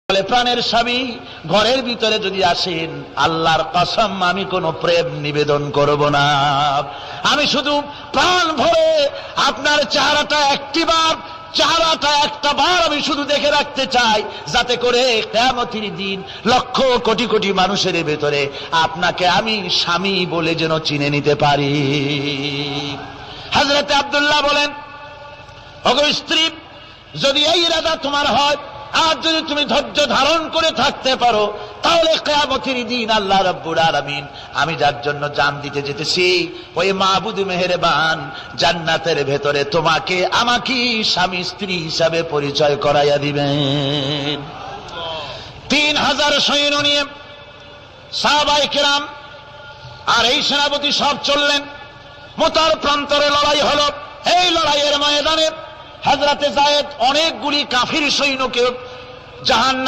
প্রাণের স্বামী ঘরের ভিতরে যদি আসেন, আল্লাহর কসম আমি কোনো প্রেম নিবেদন করব না, আমি শুধু প্রাণ ভরে আপনার চেহারাটা একটা বার আমি শুধু দেখে রাখতে চাই, যাতে করে কিয়ামতের দিন লক্ষ কোটি কোটি মানুষের ভেতরে আপনাকে আমি স্বামী বলে যেন চিনে নিতে পারি। হযরত আব্দুল্লাহ বলেন, ওগো স্ত্রী, যদি এই ইরাদা তোমার হয় আর যদি তুমি ধৈর্য ধারণ করে থাকতে পারো, তাহলে কিয়ামতের দিন আল্লাহ রাব্বুল আলামিন আমি যার জন্য জান দিতে যেতেছি ওই মাবুদ মেহেরবান জান্নাতের ভেতরে তোমাকে আমাকে স্বামী স্ত্রী হিসাবে পরিচয় করাইয়া দিবেন। 3000 সৈন্য নিয়ে সাহাবায়ে কেরাম আর এই সেনাপতি সব চললেন। মুতার প্রান্তরে লড়াই হলো। এই লড়াইয়ের ময়দানে হযরতে যায়েদ অনেকগুলি কাফির সৈন্যকে জাহান্নামে